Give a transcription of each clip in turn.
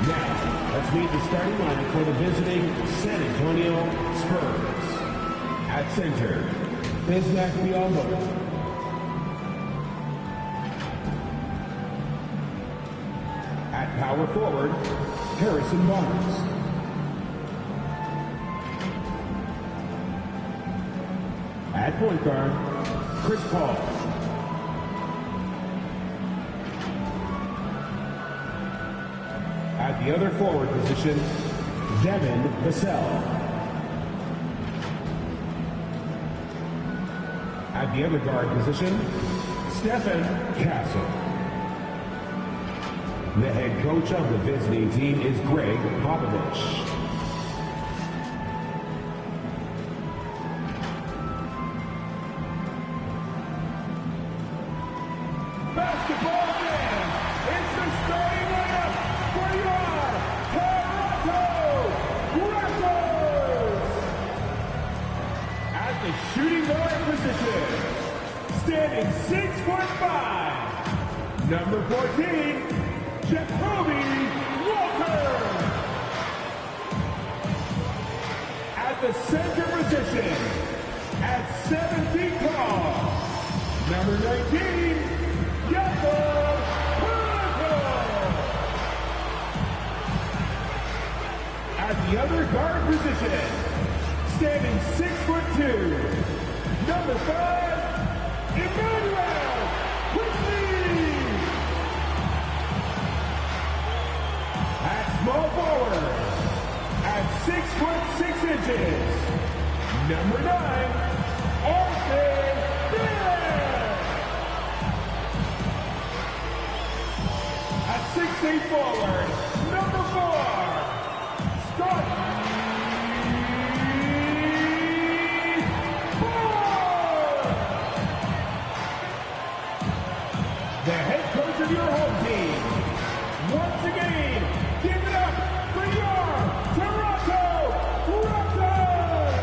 Now, let's meet the starting lineup for the visiting San Antonio Spurs. At center, Bismack Biyombo. At power forward, Harrison Barnes. At point guard, Chris Paul. At the other forward position, Devin Vassell. At the other guard position, Stephen Castle. The head coach of the visiting team is Greg Popovich. Basketball fans, it's the starting lineup for your Toronto Raptors! At the shooting guard position, standing 6'5", number 14, Jacoby Walker. At the center position, at 7 feet tall, number 19, Jakob Poeltl. At the other guard position, standing 6'2", number 5, Emmanuel Quickly. At small forward, at 6'6", number 9, Austin Barrett. At 6'8" forward, number 4, Scott Moore. The head coach of your home team. Once again, give it up for your Toronto Raptors!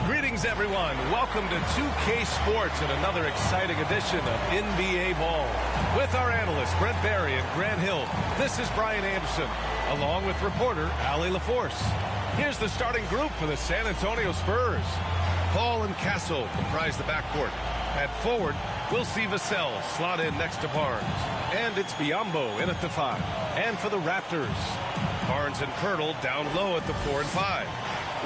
Greetings, everyone. Welcome to 2K Sports and another exciting edition of NBA Ball. With our analysts, Brent Barry and Grant Hill, this is Brian Anderson, along with reporter Allie LaForce. Here's the starting group for the San Antonio Spurs. Paul and Castle comprise the backcourt. At forward, we'll see Vassell slot in next to Barnes. And it's Biyombo in at the 5. And for the Raptors, Barnes and Poeltl down low at the 4 and 5.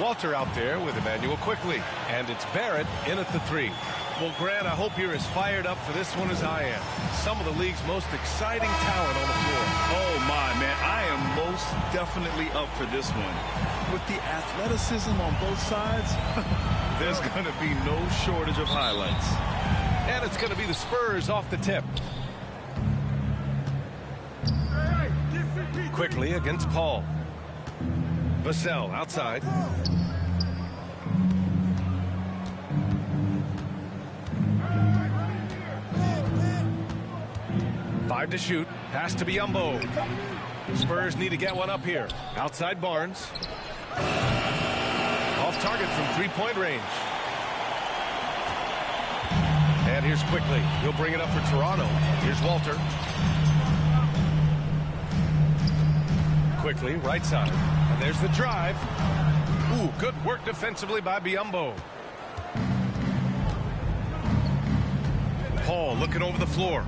Walter out there with Emmanuel Quickly. And it's Barrett in at the 3. Well, Grant, I hope you're as fired up for this one as I am. Some of the league's most exciting talent on the floor. Oh, my, man. I am most definitely up for this one. With the athleticism on both sides, there's going to be no shortage of highlights. And it's going to be the Spurs off the tip. Quickly against Paul. Vassell outside. Five to shoot. Pass to Biyombo. Spurs need to get one up here. Outside Barnes. Off target from three-point range. And here's Quickly. He'll bring it up for Toronto. Here's Walter. Quickly, right side. And there's the drive. Ooh, good work defensively by Biyombo. Paul looking over the floor.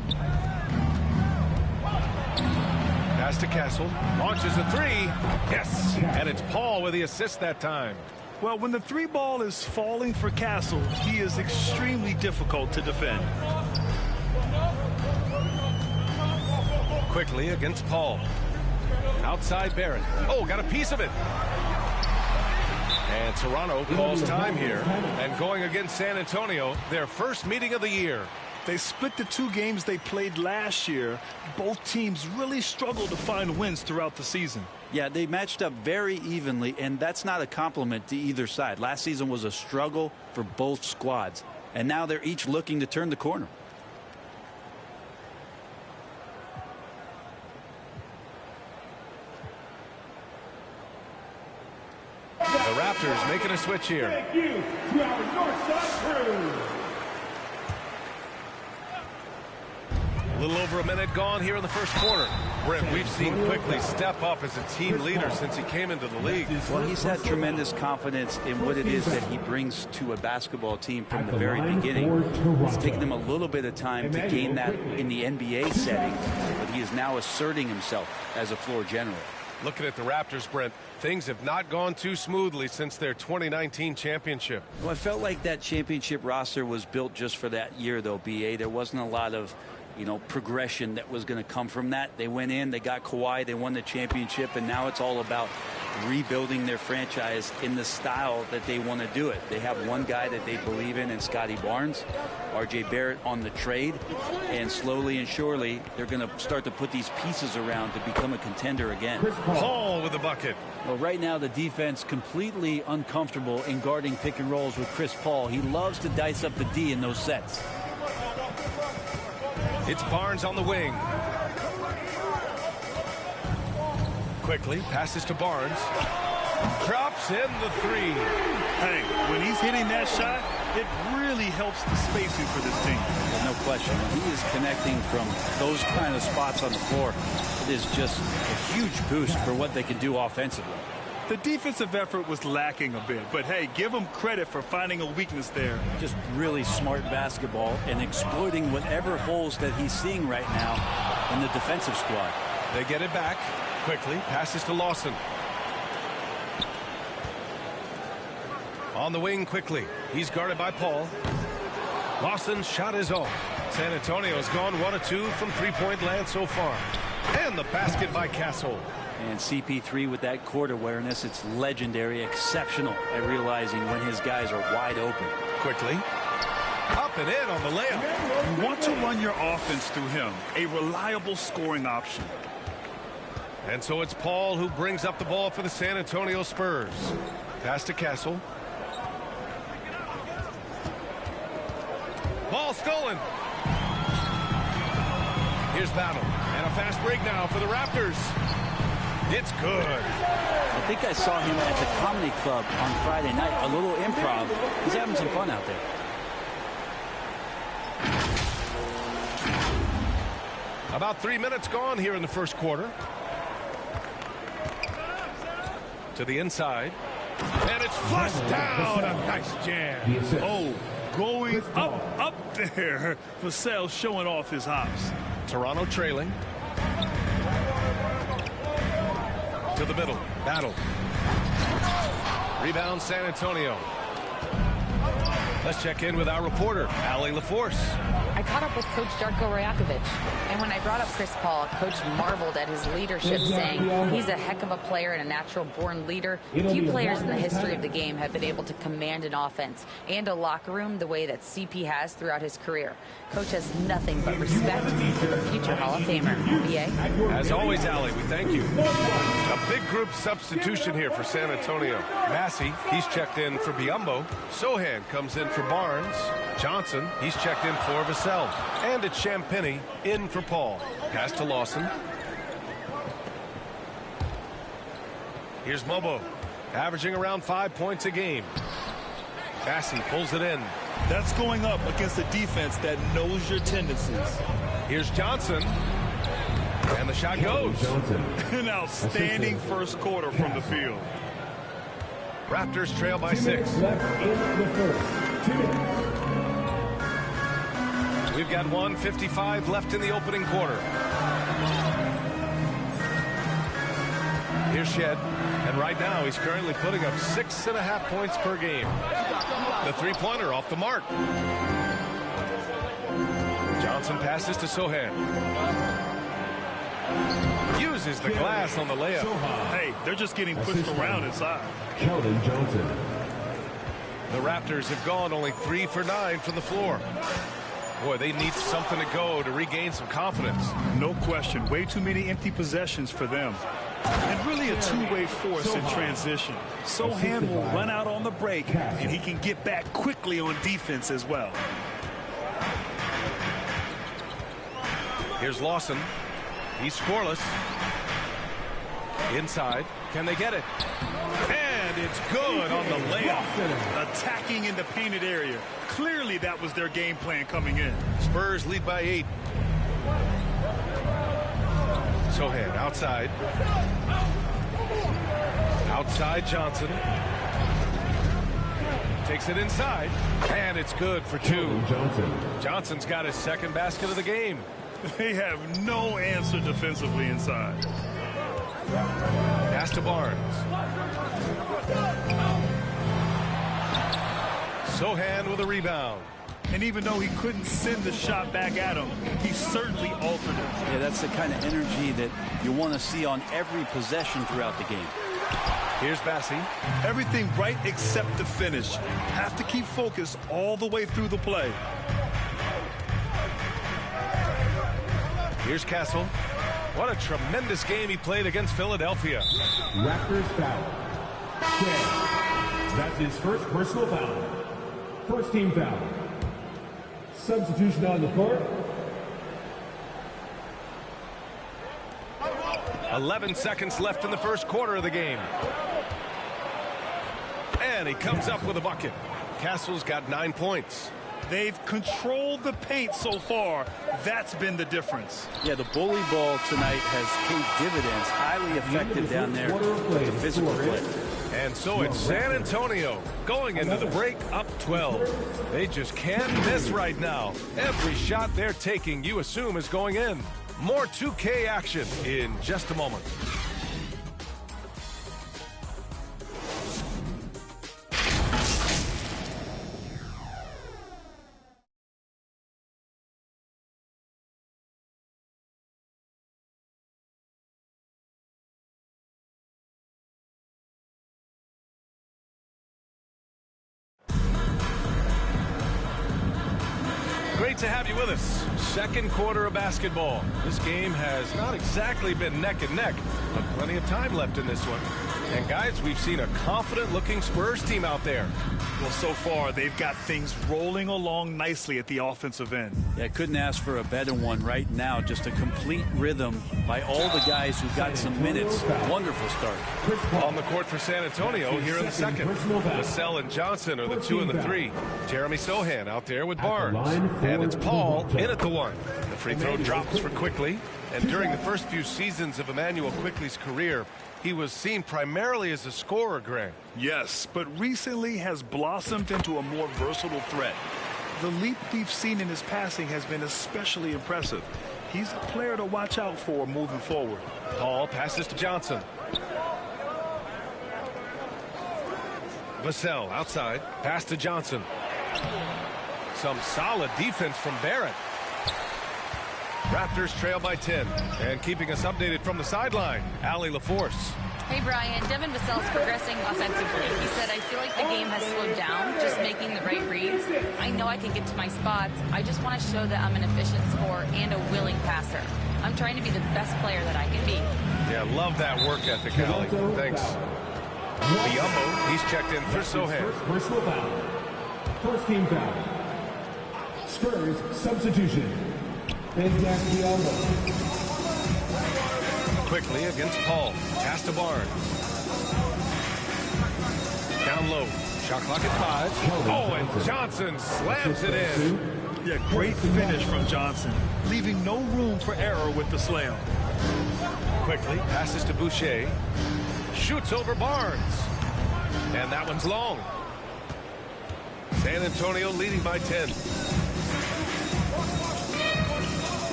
Pass to Castle. Launches a 3. Yes. And it's Paul with the assist that time. Well, when the 3 ball is falling for Castle, he is extremely difficult to defend. Quickly against Paul. Outside Barrett. Oh, got a piece of it. And Toronto calls time here. And going against San Antonio, their first meeting of the year. They split the 2 games they played last year. Both teams really struggled to find wins throughout the season. Yeah, they matched up very evenly, and that's not a compliment to either side. Last season was a struggle for both squads, and now they're each looking to turn the corner. The Raptors making a switch here. Thank you to our Northside crew. A little over a minute gone here in the first quarter. Brent, we've seen quickly step up as a team leader since he came into the league. Well, he's had tremendous confidence in what it is that he brings to a basketball team from the very beginning. It's taken him a little bit of time to gain that in the NBA setting, but he is now asserting himself as a floor general. Looking at the Raptors, Brent, things have not gone too smoothly since their 2019 championship. Well, I felt like that championship roster was built just for that year, though, B.A. There wasn't a lot of, progression that was going to come from that. They went in, they got Kawhi, they won the championship, and now it's all about rebuilding their franchise in the style that they want to do it. They have one guy that they believe in Scotty Barnes, R.J. Barrett on the trade, and slowly and surely they're going to start to put these pieces around to become a contender again. Paul with the bucket. Well, right now the defense completely uncomfortable in guarding pick and rolls with Chris Paul. He loves to dice up the D in those sets. It's Barnes on the wing. Quickly passes to Barnes. Drops in the three. Hey, when he's hitting that shot, it really helps the spacing for this team. No question. When he is connecting from those kind of spots on the floor, it is just a huge boost for what they can do offensively. The defensive effort was lacking a bit, but hey, give him credit for finding a weakness there. Just really smart basketball and exploiting whatever holes that he's seeing right now in the defensive squad. They get it back. Quickly passes to Lawson. On the wing quickly. He's guarded by Paul. Lawson's shot is off. San Antonio's gone 1 of 2 from three-point land so far. And the basket by Castle. And CP3 with that court awareness, it's legendary, exceptional at realizing when his guys are wide open. Quickly. Up and in on the layup. You want to run your offense through him. A reliable scoring option. And so it's Paul who brings up the ball for the San Antonio Spurs. Pass to Castle. Ball stolen. Here's Battle. And a fast break now for the Raptors. It's good. I think I saw him at the Comedy Club on Friday night. A little improv. He's having some fun out there. About 3 minutes gone here in the first quarter. To the inside. And it's flushed down. A nice jam. Oh, going up there. Vassell showing off his hops. Toronto trailing. To the middle. Battle. Rebound San Antonio. Let's check in with our reporter, Allie LaForce. I caught up with Coach Darko Rajakovic, and when I brought up Chris Paul, Coach marveled at his leadership, saying he's a heck of a player and a natural-born leader. Few players in the history of the game have been able to command an offense and a locker room the way that CP has throughout his career. Coach has nothing but respect for the future Hall of Famer. B.A.? As always, Allie, we thank you. A big group substitution here for San Antonio. Massey, he's checked in for Biyombo. Sohan comes in for Barnes. Johnson, he's checked in for Vassell. And it's Champagnie in for Paul. Pass to Lawson. Here's Mobo, averaging around 5 points a game. Massey pulls it in. That's going up against a defense that knows your tendencies. Here's Johnson. And the shot goes. An outstanding first quarter from the field. Raptors trail by 6. Left in the first. 2 minutes. We've got 1:55 left in the opening quarter. Here's Shed. And right now he's currently putting up 6.5 points per game. The three-pointer off the mark. Johnson passes to Sohan. Uses the glass on the layup. Hey, they're just getting pushed around inside. Keldon Johnson. The Raptors have gone only 3 for 9 from the floor. Boy, they need something to go to regain some confidence. No question. Way too many empty possessions for them. And really a two-way force in transition. Sohan will run out on the break, and he can get back quickly on defense as well. Here's Lawson. He's scoreless. Inside. Can they get it? And it's good on the layup. Attacking in the painted area. Clearly that was their game plan coming in. Spurs lead by 8. Sohan outside. Outside Johnson. Takes it inside. And it's good for two. Johnson's got his second basket of the game. They have no answer defensively inside. Pass to Barnes. Sohan with a rebound. And even though he couldn't send the shot back at him, he certainly altered it. Yeah, that's the kind of energy that you want to see on every possession throughout the game. Here's Bassi. Everything right except the finish. Have to keep focused all the way through the play. Here's Castle. What a tremendous game he played against Philadelphia. Raptors foul. 10. That's his first personal foul. First team foul. Substitution on the court. 11 seconds left in the first quarter of the game. And he comes up with a bucket. Castle's got 9 points. They've controlled the paint so far. That's been the difference. Yeah, the bully ball tonight has paid dividends. Highly effective down there with the physical play. And so it's San Antonio going into the break up 12. They just can't miss right now. Every shot they're taking, you assume, is going in. More 2K action in just a moment. Great to have you with us. Second quarter of basketball. This game has not exactly been neck and neck, but plenty of time left in this one. And guys, we've seen a confident-looking Spurs team out there. Well, so far, they've got things rolling along nicely at the offensive end. Yeah, couldn't ask for a better one right now. Just a complete rhythm by all the guys who got some minutes. Wonderful start. On the court for San Antonio here in the second. Vassell and Johnson are the 2 and the 3. Jeremy Sohan out there with Barnes. And it's Paul in at the 1. The free throw drops for Quickly. And during the first few seasons of Emmanuel Quickly's career, he was seen primarily as a scorer, Greg. Yes, but recently has blossomed into a more versatile threat. The leap we've seen in his passing has been especially impressive. He's a player to watch out for moving forward. Paul passes to Johnson. Vassell outside. Pass to Johnson. Some solid defense from Barrett. Raptors trail by 10. And keeping us updated from the sideline, Allie LaForce. Hey, Brian. Devin Vassell's progressing offensively. He said, I feel like the game has slowed down, just making the right reads. I know I can get to my spots. I just want to show that I'm an efficient scorer and a willing passer. I'm trying to be the best player that I can be. Yeah, love that work ethic, Allie. Thanks. Biombo, he's checked in for Sohan. Personal foul. First team foul. Spurs substitution. Quickly against Paul. Pass to Barnes. Down low. Shot clock at 5. Oh, and Johnson slams it in. Yeah, great finish from Johnson, leaving no room for error with the slam. Quickly passes to Boucher. Shoots over Barnes. And that one's long. San Antonio leading by 10.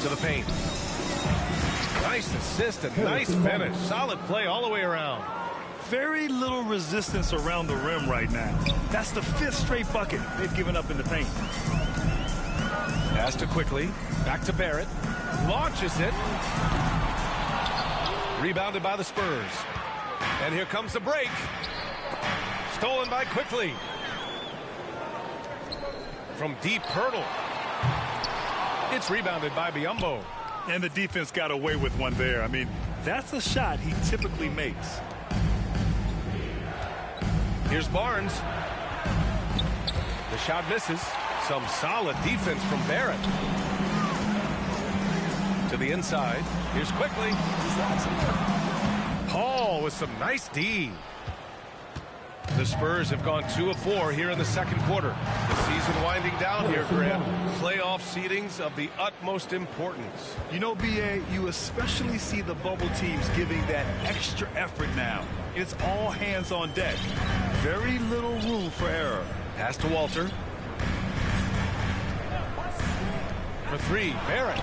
To the paint. Nice assist and nice finish. Solid play all the way around. Very little resistance around the rim right now. That's the 5th straight bucket they've given up in the paint. Pass to Quickly. Back to Barrett. Launches it. Rebounded by the Spurs. And here comes the break. Stolen by Quickly. From deep Hurdle. It's rebounded by Biombo. And the defense got away with one there. I mean, that's a shot he typically makes. Here's Barnes. The shot misses. Some solid defense from Barrett. To the inside. Here's Quickly. Paul with some nice D. The Spurs have gone 2 of 4 here in the second quarter. The season winding down here, Grant. Playoff seedings of the utmost importance. You know, BA, you especially see the bubble teams giving that extra effort now. It's all hands on deck. Very little room for error. Pass to Walter. For 3, Barrett.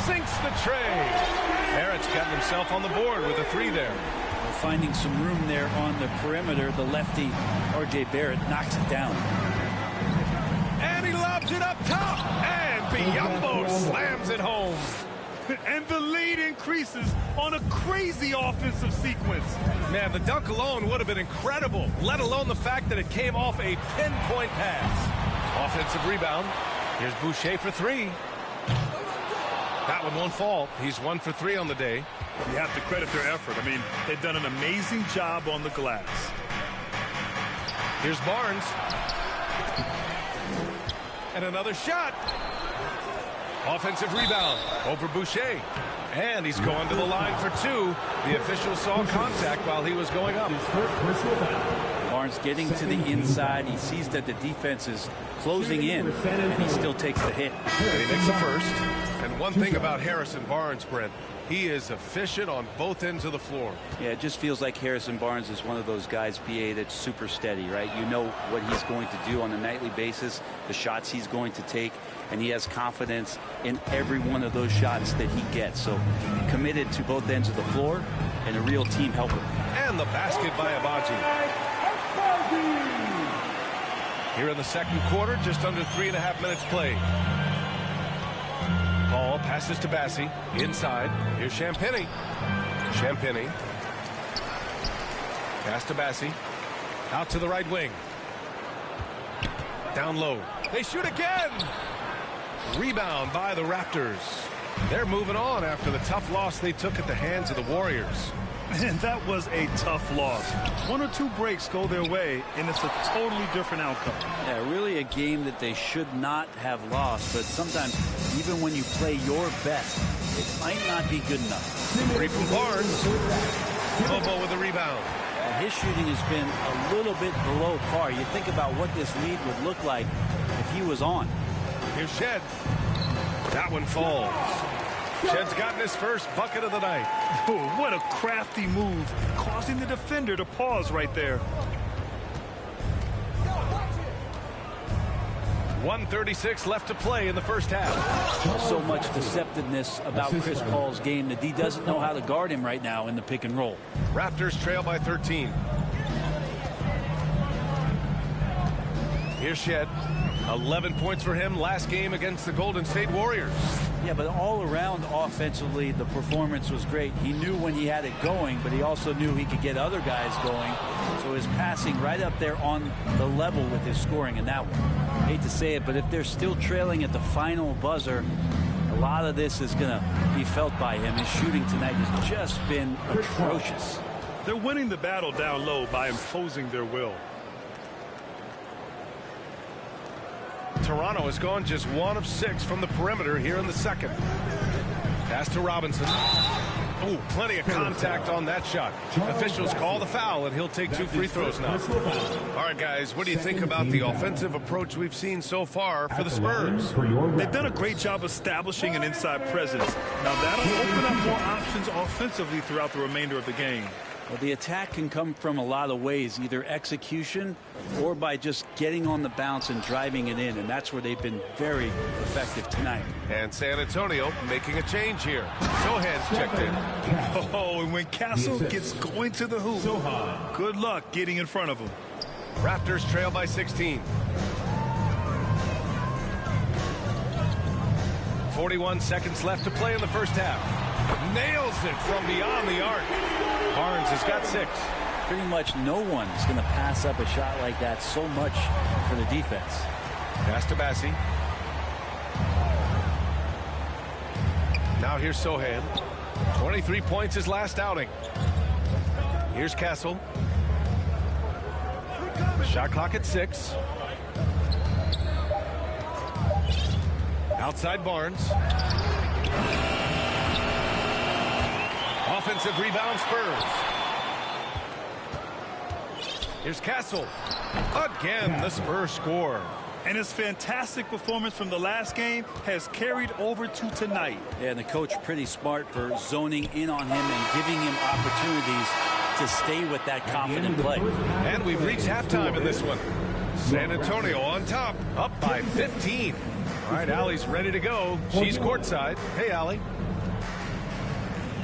Sinks the tray. Barrett's gotten himself on the board with a 3 there. Finding some room there on the perimeter. The lefty, R.J. Barrett, knocks it down. And he lobs it up top. And Biyombo slams it home. And the lead increases on a crazy offensive sequence. Man, the dunk alone would have been incredible, let alone the fact that it came off a pinpoint pass. Offensive rebound. Here's Boucher for 3. That one won't fall. He's 1 for 3 on the day. You have to credit their effort. I mean, they've done an amazing job on the glass. Here's Barnes. And another shot. Offensive rebound over Boucher. And he's going to the line for 2. The official saw contact while he was going up. Barnes getting to the inside. He sees that the defense is closing in, and he still takes the hit. And he makes the first. And one thing about Harrison Barnes, Brent, he is efficient on both ends of the floor. Yeah, it just feels like Harrison Barnes is one of those guys, BA, that's super steady, right? You know what he's going to do on a nightly basis, the shots he's going to take, and he has confidence in every one of those shots that he gets. So committed to both ends of the floor and a real team helper. And the basket by Abaji. Here in the second quarter, just under 3.5 minutes played. Paul passes to Bassi. Inside. Here's Champagny. Champagny. Pass to Bassi. Out to the right wing. Down low. They shoot again. Rebound by the Raptors. They're moving on after the tough loss they took at the hands of the Warriors. And that was a tough loss. 1 or 2 breaks go their way, and it's a totally different outcome. Yeah, really a game that they should not have lost. But sometimes, even when you play your best, it might not be good enough. 3 from Barnes. Bobo with the rebound. His shooting has been a little bit below par. You think about what this lead would look like if he was on. Here's Shed. That one falls. Shed's gotten his first bucket of the night. Oh, what a crafty move, causing the defender to pause right there. 1:36 left to play in the first half. So much deceptiveness about Chris Paul's game that he doesn't know how to guard him right now in the pick and roll. Raptors trail by 13. Here's Shed. 11 points for him last game against the Golden State Warriors. Yeah, but all around offensively, the performance was great. He knew when he had it going, but he also knew he could get other guys going. So his passing right up there on the level with his scoring in that one. Hate to say it, but if they're still trailing at the final buzzer, a lot of this is going to be felt by him. His shooting tonight has just been atrocious. They're winning the battle down low by imposing their will. Toronto has gone just 1 of 6 from the perimeter here in the second. Pass to Robinson. Oh, plenty of contact on that shot. Officials call the foul, and he'll take 2 free throws now. All right, guys, what do you think about the offensive approach we've seen so far for the Spurs? They've done a great job establishing an inside presence. Now, that'll open up more options offensively throughout the remainder of the game. Well, the attack can come from a lot of ways, either execution or by just getting on the bounce and driving it in, and that's where they've been very effective tonight. And San Antonio making a change here. Sohan's checked in. Oh, and when Castle gets going to the hoop, good luck getting in front of him. Raptors trail by 16. 41 seconds left to play in the first half. Nails it from beyond the arc. Barnes has got 6. Pretty much no one's going to pass up a shot like that so much for the defense. Pass to Bassi. Now here's Sohan. 23 points his last outing. Here's Castle. Shot clock at 6. Outside Barnes. Offensive rebound Spurs. Here's Castle. Again, the Spurs score. And his fantastic performance from the last game has carried over to tonight. Yeah, and the coach pretty smart for zoning in on him and giving him opportunities to stay with that confident play. And we've reached halftime in this one. San Antonio on top, up by 15. All right, Allie's ready to go. She's courtside. Hey, Allie.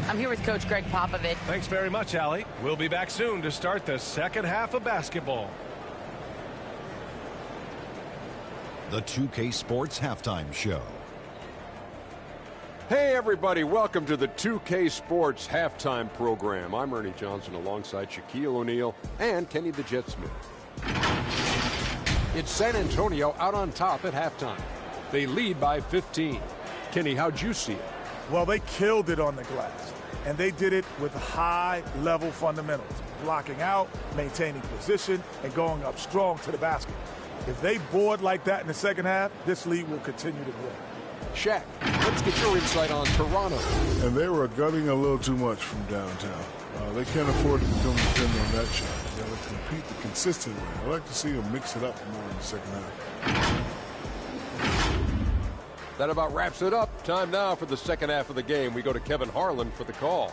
I'm here with Coach Greg Popovich. Thanks very much, Allie. We'll be back soon to start the second half of basketball. The 2K Sports Halftime Show. Hey everybody, welcome to the 2K Sports Halftime Program. I'm Ernie Johnson alongside Shaquille O'Neal and Kenny the Jet Smith. It's San Antonio out on top at halftime. They lead by 15. Kenny, how'd you see it? Well, they killed it on the glass, and they did it with high-level fundamentals, blocking out, maintaining position, and going up strong to the basket. If they board like that in the second half, this league will continue to grow. Shaq, let's get your insight on Toronto. And they were gunning a little too much from downtown. They can't afford to become dependent on that shot. They got to compete the consistent way. I like to see them mix it up more in the second half. That about wraps it up. Time now for the second half of the game. We go to Kevin Harlan for the call.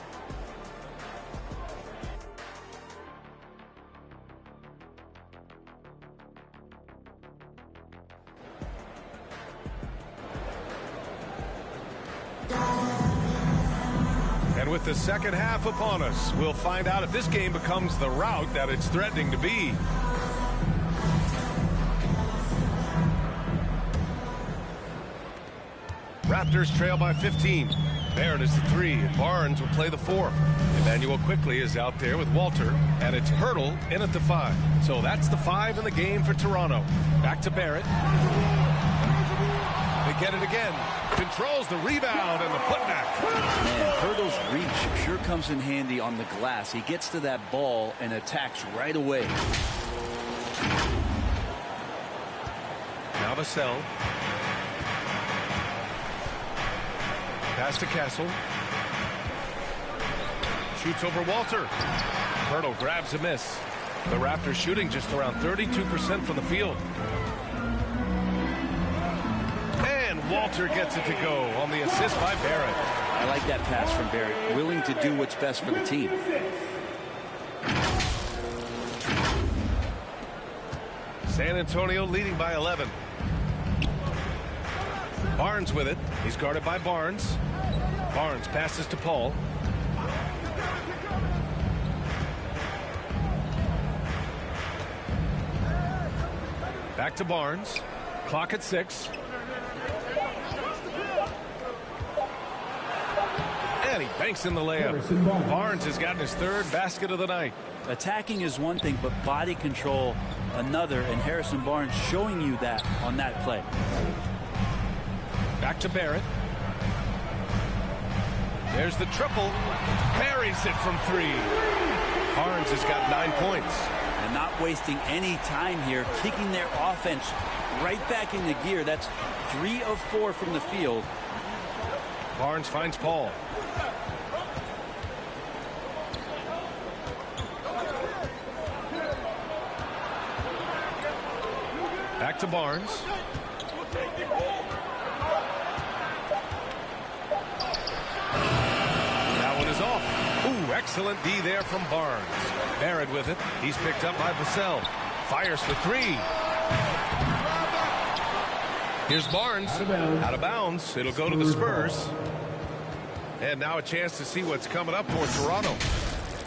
And with the second half upon us, we'll find out if this game becomes the rout that it's threatening to be. Raptors trail by 15. Barrett is the 3, and Barnes will play the 4. Emmanuel quickly is out there with Walter, and it's Hurdle in at the 5. So that's the 5 in the game for Toronto. Back to Barrett. They get it again. Controls the rebound and the putback. Man, Hurdle's reach sure comes in handy on the glass. He gets to that ball and attacks right away. Now Vassell. Pass to Castle. Shoots over Walter. Hurdle grabs a miss. The Raptors shooting just around 32% from the field. And Walter gets it to go on the assist by Barrett. I like that pass from Barrett. Willing to do what's best for the team. San Antonio leading by 11. Barnes with it. He's guarded by Barnes. Barnes passes to Paul. Back to Barnes. Clock at 6. And he banks in the layup. Barnes has gotten his 3rd basket of the night. Attacking is one thing, but body control another, and Harrison Barnes showing you that on that play. Back to Barrett. There's the triple. Buries it from 3. Barnes has got 9 points. And not wasting any time here, kicking their offense right back into gear. That's 3 of 4 from the field. Barnes finds Paul. Back to Barnes. That one is off. Ooh, excellent D there from Barnes. Barrett with it. He's picked up by Vassell. Fires for 3. Here's Barnes. Out of bounds. It'll go to the Spurs. And now a chance to see what's coming up for Toronto.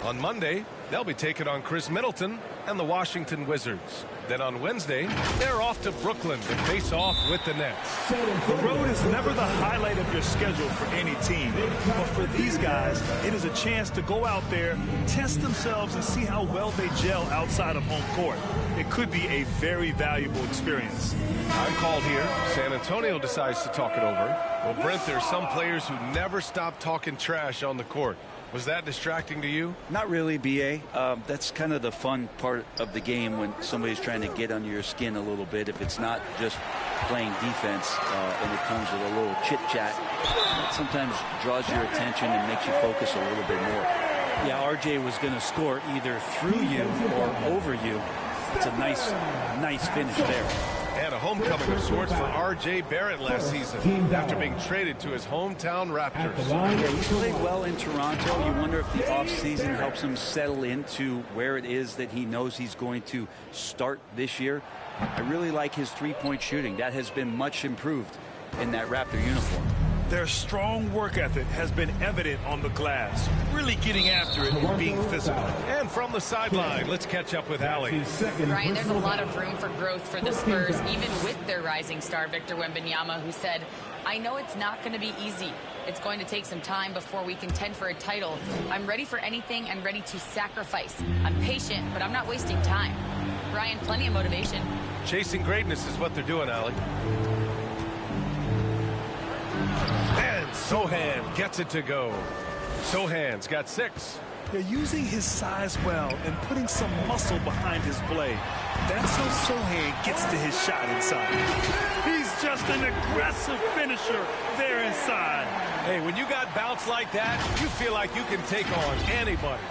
On Monday, they'll be taking on Chris Middleton and the Washington Wizards. Then on Wednesday, they're off to Brooklyn to face off with the Nets. The road is never the highlight of your schedule for any team. But for these guys, it is a chance to go out there, test themselves, and see how well they gel outside of home court. It could be a very valuable experience. I'm called here. San Antonio decides to talk it over. Well, Brent, there's some players who never stop talking trash on the court. Was that distracting to you? Not really, B.A. That's kind of the fun part of the game when somebody's trying to get under your skin a little bit. If it's not just playing defense and it comes with a little chit-chat, it sometimes draws your attention and makes you focus a little bit more. yeah, RJ was going to score either through you or over you. It's a nice finish there. And a homecoming of sorts for R.J. Barrett last season after being traded to his hometown Raptors. Yeah, he played well in Toronto. You wonder if the offseason helps him settle into where it is that he knows he's going to start this year. I really like his three-point shooting. That has been much improved in that Raptor uniform. Their strong work ethic has been evident on the glass, really getting after it and being physical. And from the sideline, let's catch up with Allie. Ryan, there's a lot of room for growth for the Spurs, even with their rising star, Victor Wembanyama, who said, I know it's not going to be easy. It's going to take some time before we contend for a title. I'm ready for anything and ready to sacrifice. I'm patient, but I'm not wasting time. Ryan, plenty of motivation. Chasing greatness is what they're doing, Allie. And Sohan gets it to go. Sohan's got 6. They're using his size well and putting some muscle behind his blade. That's how Sohan gets to his shot inside. He's just an aggressive finisher there inside. Hey, when you got bounce like that, you feel like you can take on anybody.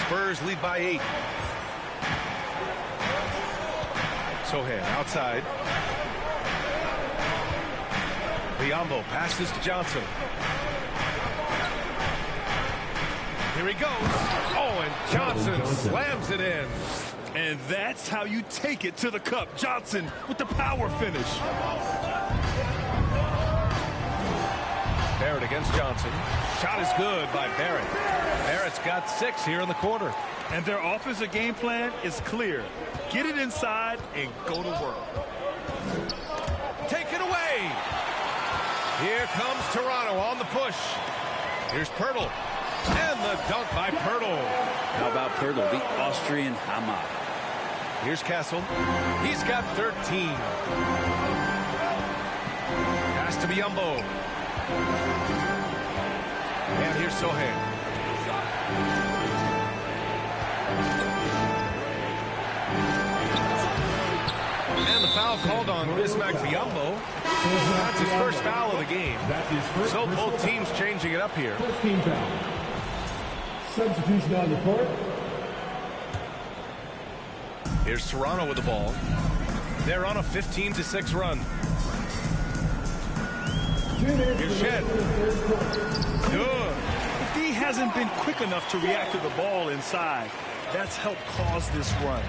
Spurs lead by 8. Sohan outside. Biyombo passes to Johnson. Here he goes. Oh, and Johnson slams it in. And that's how you take it to the cup. Johnson with the power finish. Barrett against Johnson. Shot is good by Barrett. Barrett's got 6 here in the quarter. And their offensive game plan is clear. Get it inside and go to work. Take it away. Here comes Toronto on the push. Here's Pirtle. And the dunk by Pirtle. How about Pirtle, the Austrian Hammer? Here's Castle. He's got 13. Pass to Biyombo. And here's Sohan. And the foul called on Bismack Biyombo. That's his first foul of the game. So both teams changing it up here. First team foul. Substitution on the court. Here's Toronto with the ball. They're on a 15-6 run. Here's Shed. Good. D hasn't been quick enough to react to the ball inside. That's helped cause this run.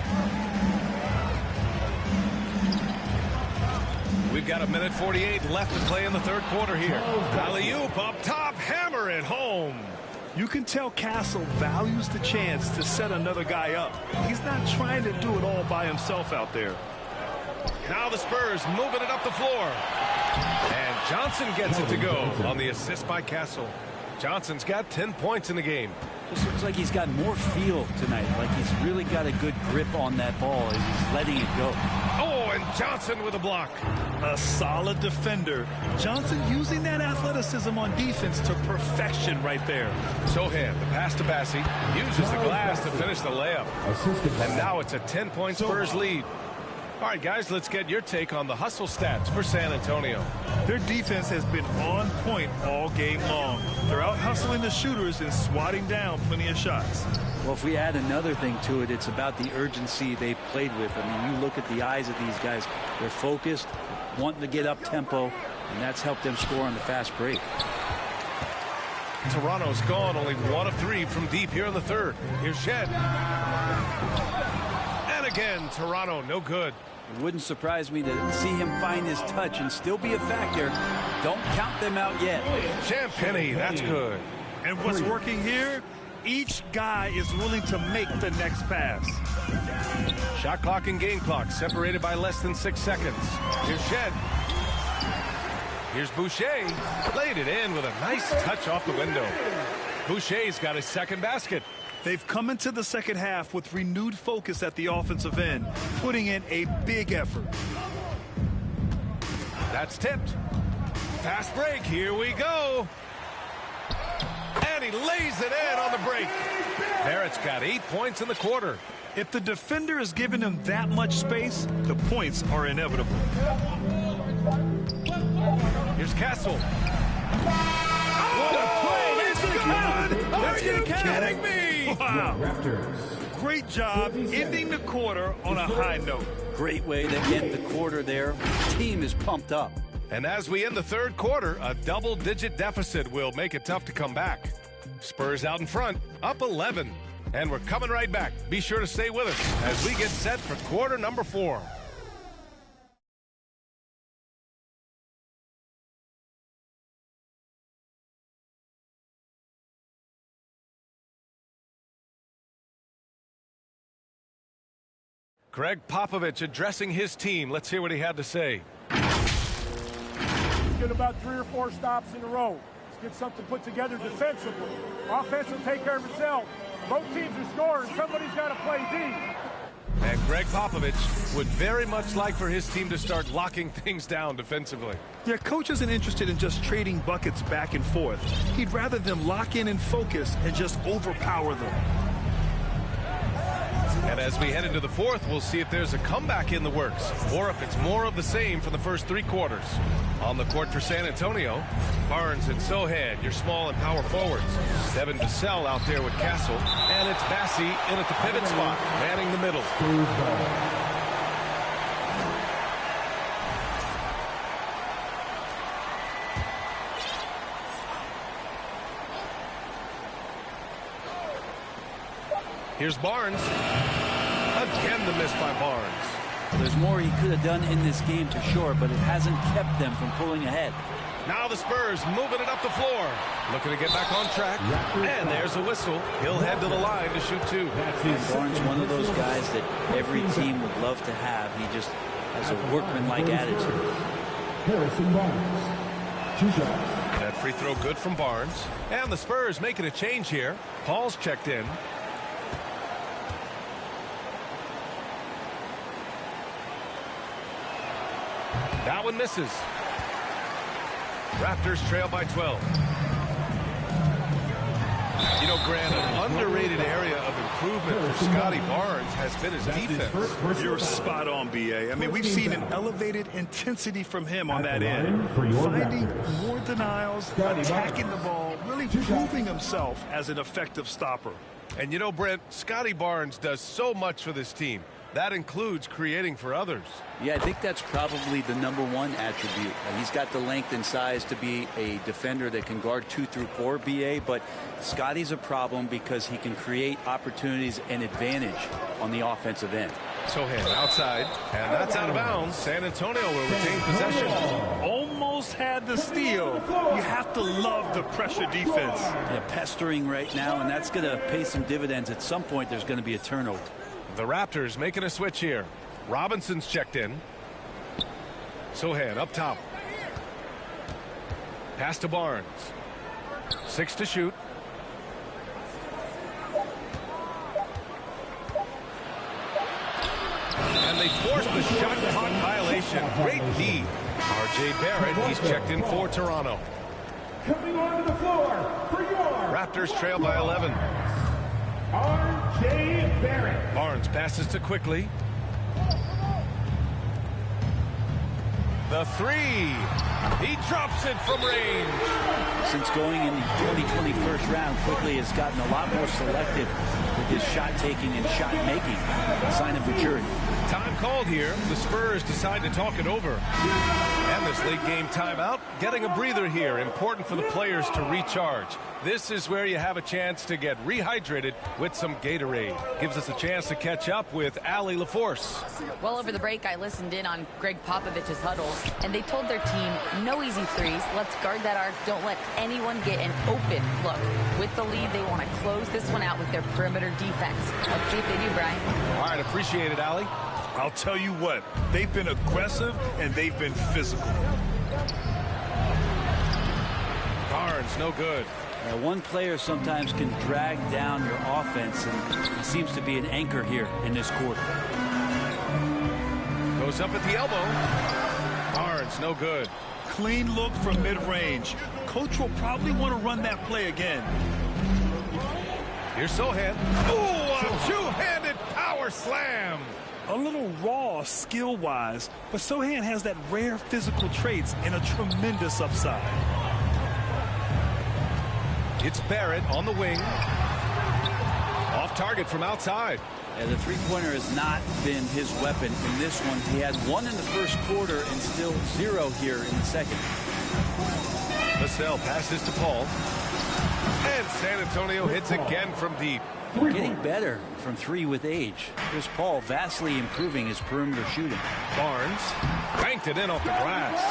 We've got 1:48 left to play in the third quarter here. Alley-oop up top, hammer it home. You can tell Castle values the chance to set another guy up. He's not trying to do it all by himself out there. Now the Spurs moving it up the floor. And Johnson gets it to go on the assist by Castle. Johnson's got 10 points in the game. This looks like he's got more feel tonight. Like he's really got a good grip on that ball as he's letting it go. Oh, and Johnson with a block. A solid defender. Johnson using that athleticism on defense to perfection right there. Sohan, the pass to Bassey, uses the glass to finish the layup. And now it's a 10-point Spurs lead. All right, guys, let's get your take on the hustle stats for San Antonio. Their defense has been on point all game long. They're out hustling the shooters and swatting down plenty of shots. Well, if we add another thing to it, it's about the urgency they've played with. I mean, you look at the eyes of these guys. They're focused, wanting to get up tempo, and that's helped them score on the fast break. Toronto's gone only 1 of 3 from deep here in the third. Here's Shed. And again, Toronto, no good. It wouldn't surprise me to see him find his touch and still be a factor. Don't count them out yet. Champagny, that's good. And what's working here? Each guy is willing to make the next pass. Shot clock and game clock separated by less than 6 seconds. Here's Shed. Here's Boucher. Laid it in with a nice touch off the window. Boucher's got his second basket. They've come into the second half with renewed focus at the offensive end, putting in a big effort. That's tipped. Fast break. Here we go. And he lays it in on the break. Barrett's got 8 points in the quarter. If the defender is giving him that much space, the points are inevitable. Here's Castle. What a play! It's good. Are you kidding me? Wow. Raptors. Great job ending the quarter on a high note. Great way to end the quarter there. The team is pumped up. And as we end the third quarter, a double-digit deficit will make it tough to come back. Spurs out in front, up 11. And we're coming right back. Be sure to stay with us as we get set for quarter number 4. Greg Popovich addressing his team. Let's hear what he had to say. Let's get about 3 or 4 stops in a row. Let's get something put together defensively. Offense will take care of itself. Both teams are scoring. Somebody's got to play D. And Greg Popovich would very much like for his team to start locking things down defensively. Yeah, coach isn't interested in just trading buckets back and forth. He'd rather them lock in and focus and just overpower them. And as we head into the fourth, we'll see if there's a comeback in the works or if it's more of the same for the first 3 quarters. On the court for San Antonio, Barnes and Sohan, your small and power forwards. Devin Vassell out there with Castle. And it's Bassey in at the pivot spot, manning the middle. Here's Barnes. Again, the miss by Barnes. There's more he could have done in this game to sure, but it hasn't kept them from pulling ahead. Now the Spurs moving it up the floor. Looking to get back on track. And there's a whistle. He'll head to the line to shoot 2. And Barnes, one of those guys that every team would love to have. He just has a workmanlike attitude. Harrison Barnes. 2 shots. That free throw good from Barnes. And the Spurs making a change here. Paul's checked in. That one misses. Raptors trail by 12. You know, Grant, an underrated area of improvement for Scotty Barnes has been his defense. You're spot on, B.A. I mean, we've seen an elevated intensity from him on that end. Finding more denials, attacking the ball, really proving himself as an effective stopper. And you know, Brent, Scotty Barnes does so much for this team. That includes creating for others. Yeah, I think that's probably the #1 attribute. He's got the length and size to be a defender that can guard 2 through 4, BA, but Scotty's a problem because he can create opportunities and advantage on the offensive end. Sohan outside, and that's out of bounds. San Antonio will retain possession. Almost had the steal. You have to love the pressure defense. Yeah, pestering right now, and that's going to pay some dividends. At some point, there's going to be a turnover. The Raptors making a switch here. Robinson's checked in. Sohan up top. Pass to Barnes. 6 to shoot. And they forced the shot clock violation. Great D. R.J. Barrett, he's checked in for Toronto. Coming onto the floor for your Raptors trail by 11. R.J. Barrett. Barnes passes to Quickly. The 3. He drops it from range. Since going in the 2021 round, Quickly has gotten a lot more selective with his shot taking and shot making. A sign of maturity. Time called here. The Spurs decide to talk it over. And this late game timeout, getting a breather here. Important for the players to recharge. This is where you have a chance to get rehydrated with some Gatorade. Gives us a chance to catch up with Allie LaForce. Well, over the break, I listened in on Greg Popovich's huddle, and they told their team, no easy threes. Let's guard that arc. Don't let anyone get an open look. With the lead, they want to close this one out with their perimeter defense. Let's see if they do, Brian. All right, appreciate it, Allie. I'll tell you what, they've been aggressive and they've been physical. Barnes, no good. One player sometimes can drag down your offense, and he seems to be an anchor here in this quarter. Goes up at the elbow. Barnes, no good. Clean look from mid-range. Coach will probably want to run that play again. Here's Sohan. Oh, a two-handed power slam. A little raw skill-wise, but Sohan has that rare physical traits and a tremendous upside. It's Barrett on the wing. Off target from outside. Yeah, the three-pointer has not been his weapon in this one. He had one in the first quarter and still 0 here in the second. Vassell passes to Paul. And San Antonio hits again from deep. Getting better from 3 with age. Chris Paul vastly improving his perimeter shooting. Barnes banked it in off the glass.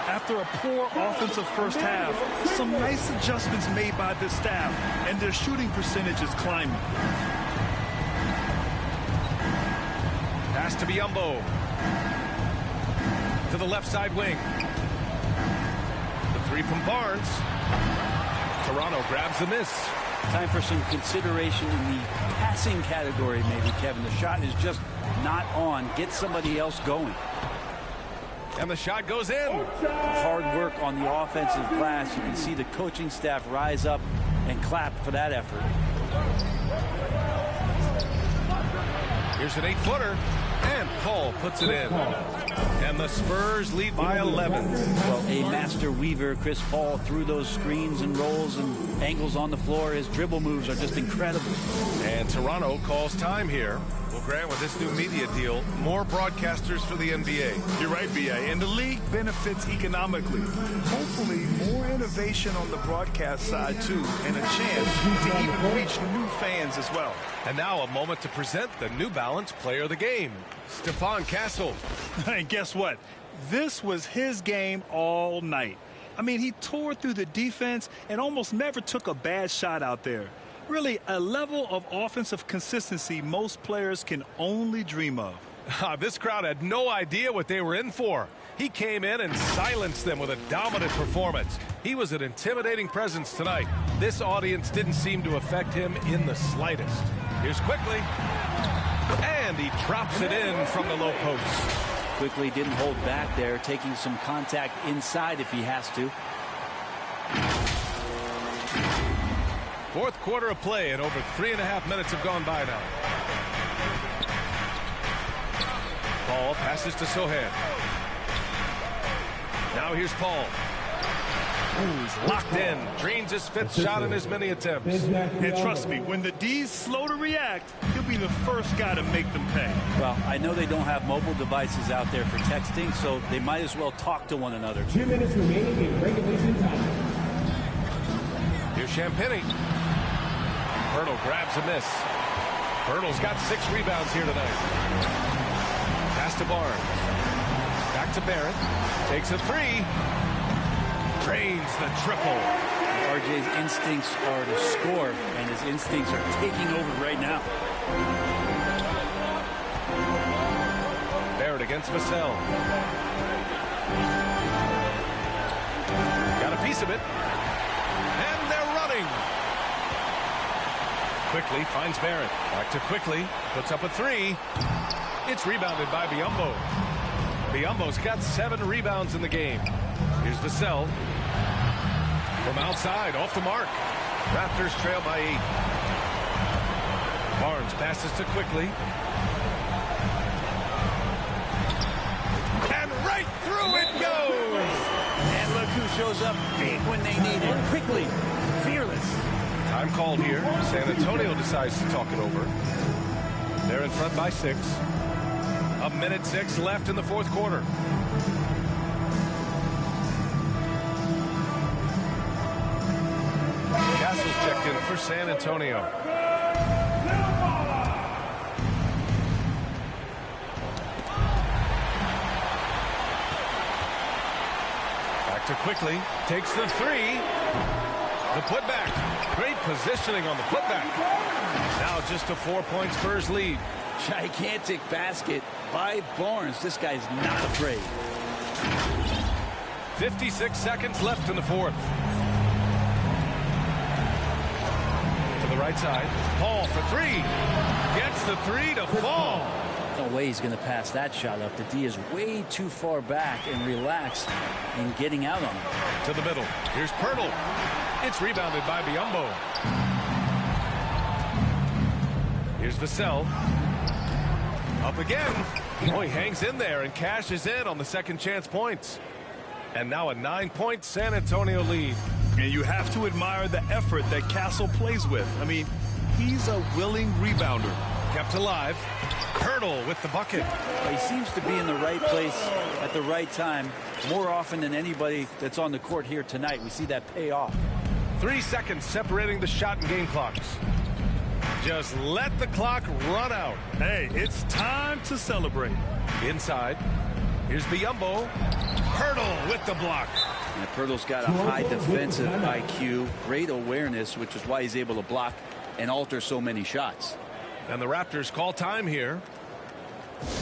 After a poor offensive first half, some nice adjustments made by the staff, and their shooting percentage is climbing. Pass to Biyombo. To the left side wing. The 3 from Barnes. Toronto grabs the miss. Time for some consideration in the passing category, maybe, Kevin. The shot is just not on. Get somebody else going. And the shot goes in. Hard work on the offensive glass. You can see the coaching staff rise up and clap for that effort. Here's an 8-footer. And Paul puts it in. And the Spurs lead by 11. Well, a master weaver, Chris Paul, through those screens and rolls and angles on the floor. His dribble moves are just incredible. And Toronto calls time here. Well, Grant, with this new media deal, more broadcasters for the NBA. You're right, B.A. And the league benefits economically. Hopefully, more innovation on the broadcast side, too, and a chance to even reach new fans as well. And now a moment to present the New Balance Player of the Game, Stephon Castle. And guess what? This was his game all night. I mean, he tore through the defense and almost never took a bad shot out there. Really, a level of offensive consistency most players can only dream of. This crowd had no idea what they were in for. He came in and silenced them with a dominant performance. He was an intimidating presence tonight. This audience didn't seem to affect him in the slightest. Here's Quickly. And he drops it in from the low post. Quickly didn't hold back there, taking some contact inside if he has to. Fourth quarter of play, and over 3.5 minutes have gone by now. Paul passes to Sohan. Now here's Paul. He's locked in. Drains his 5th shot in as many attempts. And trust me, when the D's slow to react, he'll be the first guy to make them pay. Well, I know they don't have mobile devices out there for texting, so they might as well talk to one another. 2 minutes remaining in regulation time. Here's Champagny. Hurdle grabs a miss. Hurdle's got 6 rebounds here tonight. Pass to Barnes. Back to Barrett. Takes a 3. Drains the triple. RJ's instincts are to score, and his instincts are taking over right now. Barrett against Vassell. Got a piece of it. And they're running. Quickly finds Barrett. Back to Quickly. Puts up a 3. It's rebounded by Biyombo. Biyombo's got 7 rebounds in the game. Here's Vassell. From outside, off the mark. Raptors trail by 8. Barnes passes to Quickly. And right through it goes! And look who shows up big when they need it. Quickly, fearless. Time called here. San Antonio decides to talk it over. They're in front by 6. 1:06 left in the fourth quarter. Castle's checked in for San Antonio. Back to Quickly. Takes the 3. The putback. Great positioning on the putback. Now just a 4-point Spurs lead. Gigantic basket by Barnes. This guy's not afraid. 56 seconds left in the fourth. To the right side. Paul for 3. Gets the 3 to fall. No way he's going to pass that shot up. The D is way too far back and relaxed in getting out on him. To the middle. Here's Pirtle. It's rebounded by Biyombo. Here's Vassell. Up again. Oh, he hangs in there and cashes in on the second chance points. And now a 9-point San Antonio lead. And you have to admire the effort that Castle plays with. I mean, he's a willing rebounder. Kept alive. Hurdle with the bucket. He seems to be in the right place at the right time more often than anybody that's on the court here tonight. We see that pay off. 3 seconds separating the shot and game clocks. Just let the clock run out. Hey, it's time to celebrate. Inside. Here's Biyombo. Hurdle with the block. And Pirtle's got a high defensive IQ, great awareness, which is why he's able to block and alter so many shots. And the Raptors call time here.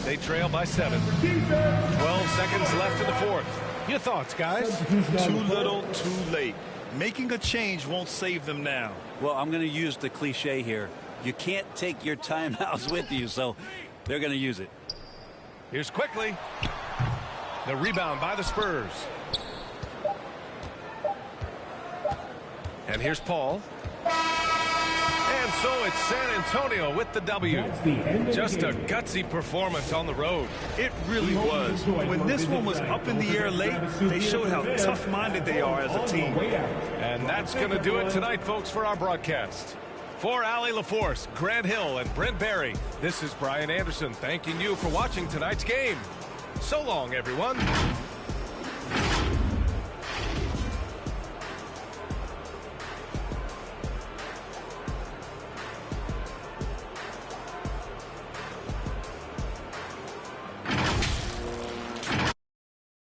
They trail by 7. 12 seconds left in the fourth. Your thoughts, guys? Too little, too late. Making a change won't save them now. Well, I'm going to use the cliche here. You can't take your timeouts with you, so they're going to use it. Here's quickly. The rebound by the Spurs. And here's Paul. And so it's San Antonio with the W. Just a gutsy performance on the road. It really was. When this one was up in the air late, they showed how tough-minded they are as a team. And that's going to do it tonight, folks, for our broadcast. For Allie LaForce, Grant Hill, and Brent Barry, this is Brian Anderson thanking you for watching tonight's game. So long, everyone.